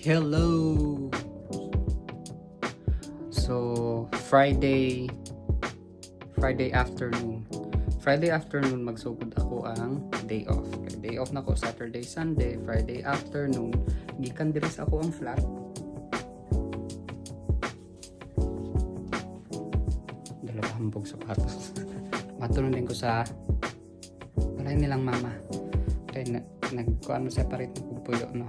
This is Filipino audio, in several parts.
Hello! So, Friday afternoon. Friday afternoon magsugod ako ang day off. Kaya day off na ko Saturday, Sunday, Friday afternoon. Gikan diri sa ako ang flat. Dalawa hambog sapatos. Matulong din ko sa balay nilang mama. Kaya nagkuhan separate na pupuyo, no?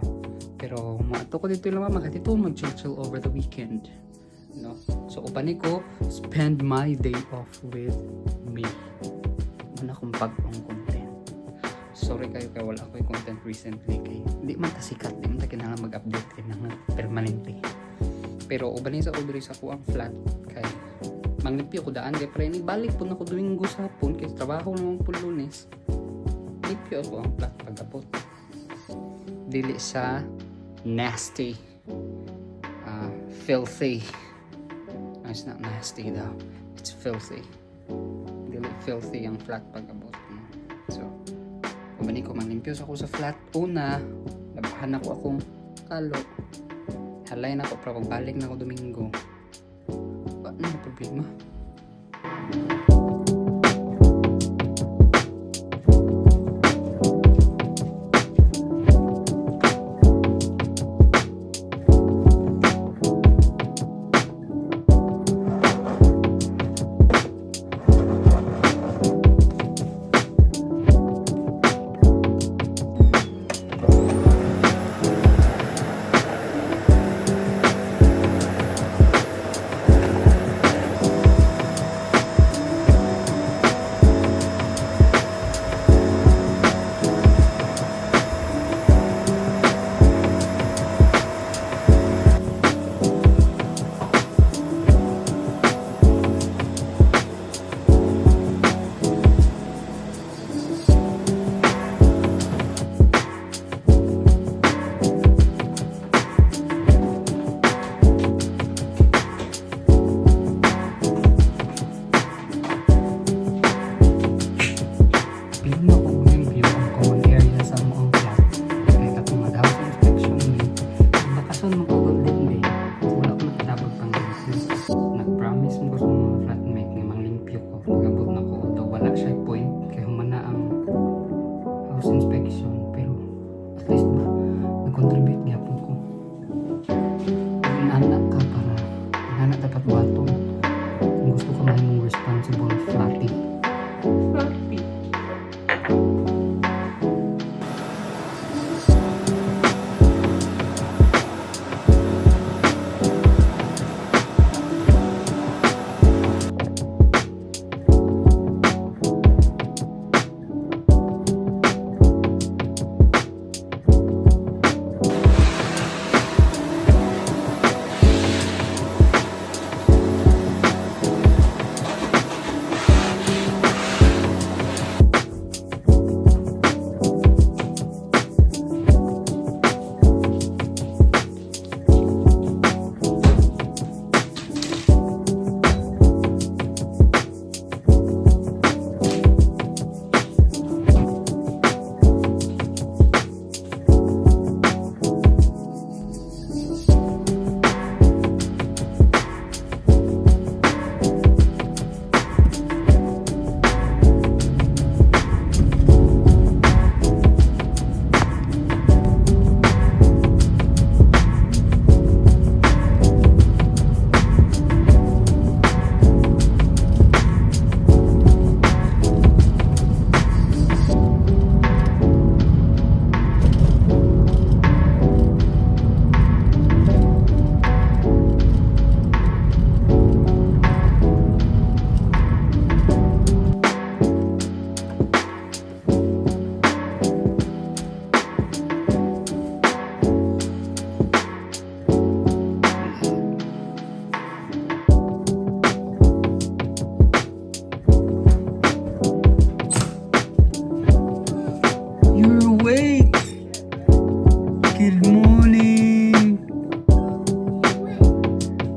Pero maato ko dito lang mama kasi dito mag-chill over the weekend, no? So upani ko spend my day off with me. Wala akong bagong content. Sorry kayo kaya wala ako yung content recently kay hindi man ta sikat, hindi man ta kinahanglan mag-update kay nang permanente. Pero ubani sa order sa ko ang flat kay manglipi ko daan kay pre balik po na ko Domingo sa hapon kay trabaho naman po Lunes. Lipyo ako ang flat pag-abot. Dili sa nasty, filthy. No, it's not nasty though. It's filthy. Dili filthy ang flat pag-abot. So, kumani ko manlimpyos ako sa flat. Una, labahan ako akong kalo. Halay na ako para pagbalik na ako Domingo. Ano na problema? Inspection pero at least ba nag-contribute gyapon ko. Inanak ka para inanak dapat baton kung gusto ka mahimong responsible flatty.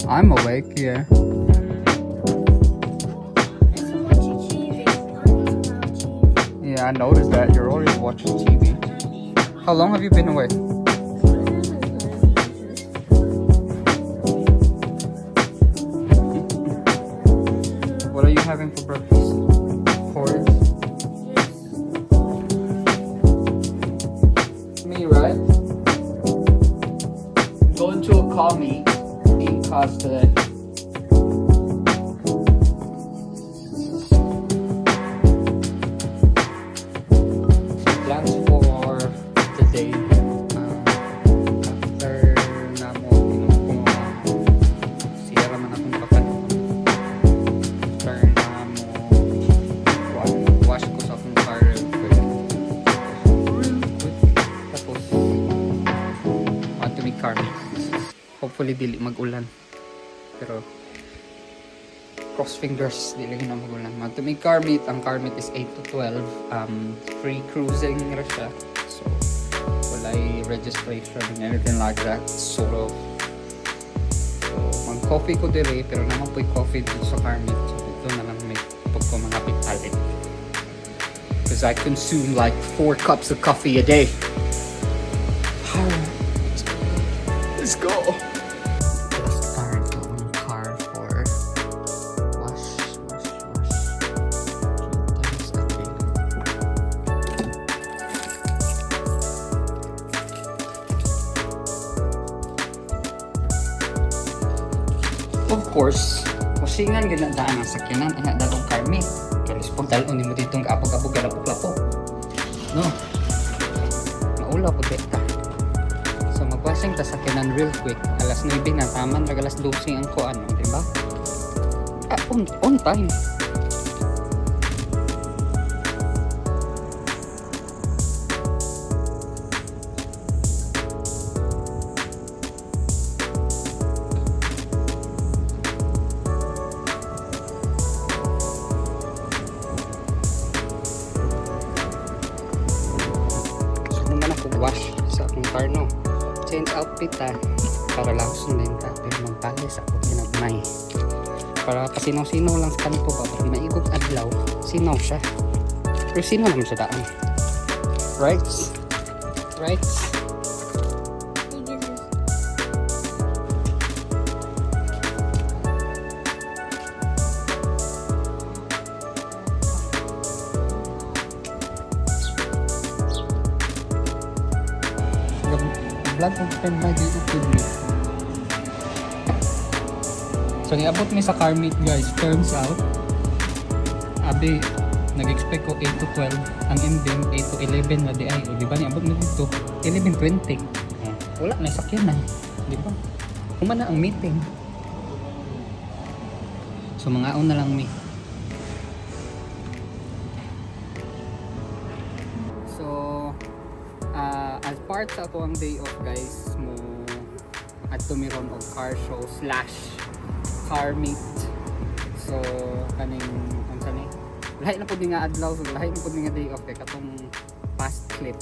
I'm awake, yeah. Yeah, I noticed that. You're always watching TV. How long have you been awake? cause today. Plans for today. After na mo, siya naman akong pakan. After na mo, wash ko sa akong car real quick. Tapos, want to make car meet. Hopefully, dili mag-ulan. Pero, cross fingers, dili na mag-ulan. Want to make car meet. Ang car meet is 8 to 12. Free cruising ra siya. So, walay registration and anything like that. Sort of. So, mag-coffee ko dire, pero naman po'y coffee dito sa car meet. So, dito na lang may pag ko mga pitalit. Because I consume like 4 cups of coffee a day. Let's go! Let's start the car for wash. 3 times a day. Of course, wasingan ginadaan ang sakyanan anak dalong karmi. Kaya spontan unin mo ditong kaapog-apog galapok-lapok. No? Maula po dito. So magwasing ta sakyanan real quick. Alas 9 na taman, alas 12 ang kuan, di ba? On time. Wash sa akong car, no? Change outfit para lang sundin ka, pero magpalis ako kinagmay para kasinaw-sinaw lang sa kanto ba, pag naigog adlaw sinaw siya, pero sinaw naman siya daan, right? Vlog of pen lagi upload me. So niabot mi sa car meet guys. Turns out abi nag-expect ko 8 to 12, ang ending 8 to 11 na di ay, o di ba niabot mi dito 11:20. Wala na sakyanan, di ba? Humana ang meeting. So mga na lang mi. As part sa ako ang day off guys, mo at tumiron og car show / car meet. So kaning unsa ni? Lahi na pud nga adlaw, so lahi na pud nga day off kay katong past clip.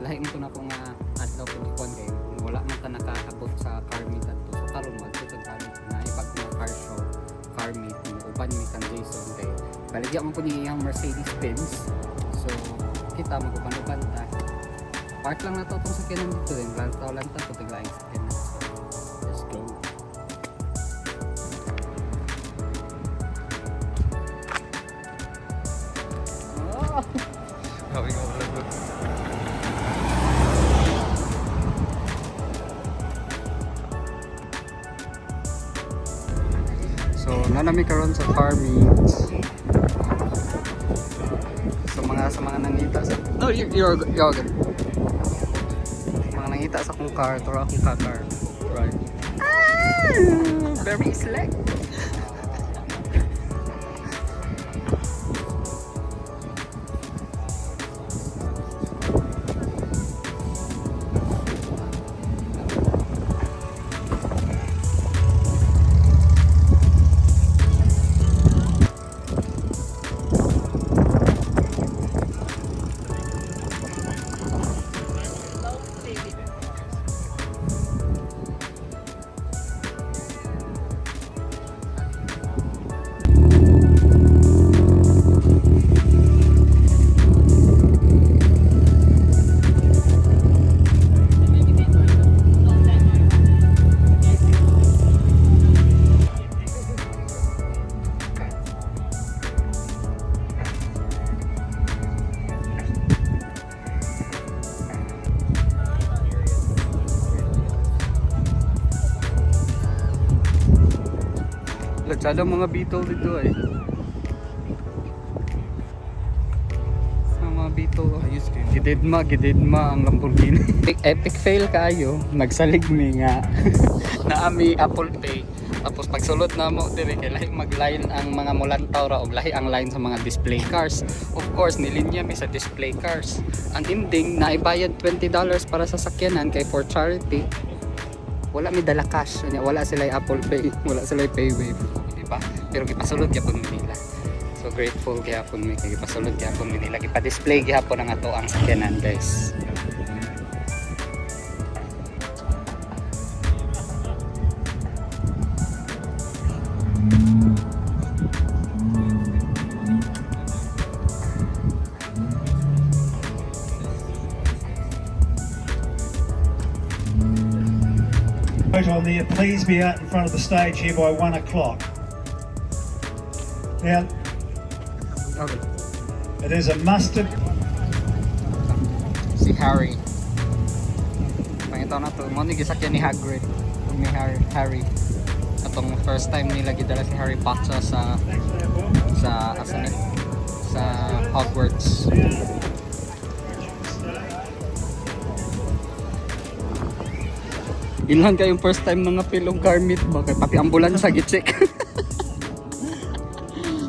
Lahi mo to na ko nga adlaw pud kon kay wala man ta nakaabot sa car meet adto. So karon magto sa car meet na ibag nga car show, car meet uban mi kan Jason kay baligya man pud iyang Mercedes Benz. So kita maguban-uban ta. Part lang na to itong sakyanan dito din. Lantaw-lantaw ito tiglaing sakyanan. So, let's go. Oh! Grabe ka wala ko. So, nanami karon sa car meet. Sa mga nangita sa... No, you're good. Nangita sa akong car, tura akong car. Right. Very slick. Latsada mga Beetle dito eh. Mga Beetle. Ayos kayo. Gididma ang Lamborghini. Epic fail kayo. Nagsalig mi nga. Naami Apple Pay. Tapos pagsulod na mo dire kay lahi mag-line ang mga mulantaw ra og lahi ang line sa mga display cars. Of course nilinya mi sa display cars. Ang ending naibayad $20 para sa sakyanan kay for charity. Wala mi dala cash, wala sila Apple Pay, wala sila PayWave, di ba? Pero gipasulod gyapon mi nila. So grateful gyapon mi kay gipasulod gyapon mi nila, gipa-display gyapon ang ato ang sakyanan, guys. On there, please be out in front of the stage here by 1 o'clock. Now, Okay. it is a mustard. Si Harry. Pangitaw na to, mo ni gisakyan ni Hagrid. Ni Harry. Atong first time nila gidala si Harry Potter sa asan ni? Sa Hogwarts. Ilan kayong first time mga pilong garmit ba? Kaya pati ambulansya gi-check.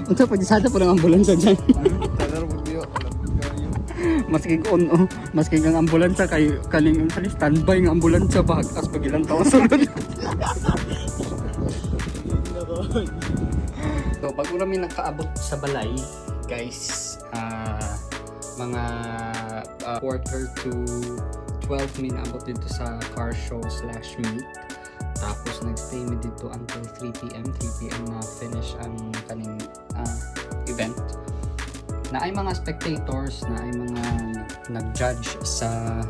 Unsa pa gisada po ng ambulansya dyan? Maski on maski ang ambulansya kay kaning standby ng ambulansya ba as pag ilang taon sulod. So pag urami nakaabot sa balay, guys, mga quarter to 12 min abot dito sa car show / meet. Tapos nagstay mi dito until 3 PM na finish ang kaning event. Na ay mga spectators, na ay mga nag-judge sa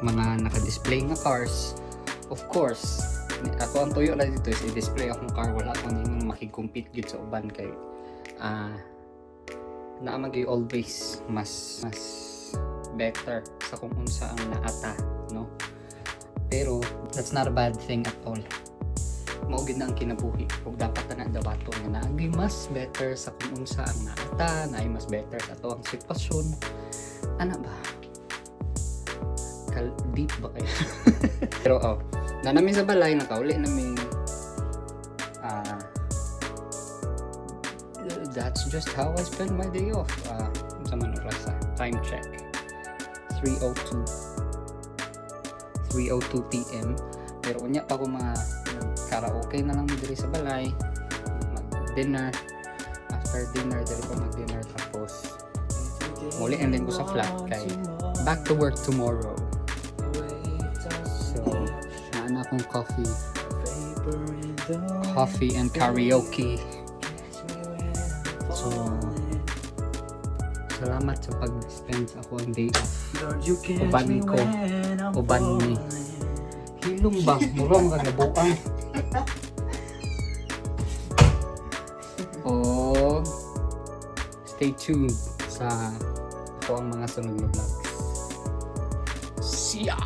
mga naka-display nga cars. Of course, ako ang tuyo lang dito is i-display akong car, wala akong nang makikompete gid sa uban kay naamagay always mas better sa kung unsa ang naata, no? Pero that's not a bad thing at all. Mao gid na ang kinabuhi ug dapat na dawato nga naagi mas better sa kung unsa ang naata, naay mas better sa ato ang sitwasyon. Ana ba? Deep ba kayo? Pero na namin sa balay nakauli namin that's just how I spend my day off. Sa Manurasa. Time check. 3:02 PM. Pero unya pa ko mga karaoke na lang diri sa balay, mag-dinner. After dinner, dali ko mag-dinner tapos muli and then ko sa flat kay back to work tomorrow. So, naan akong coffee and karaoke. So, salamat sa pag-spend sa ako ang day off. Uban ni. Hilong ba? Murang kagabuang. O stay tuned sa ako ang mga sunod na vlogs. See ya!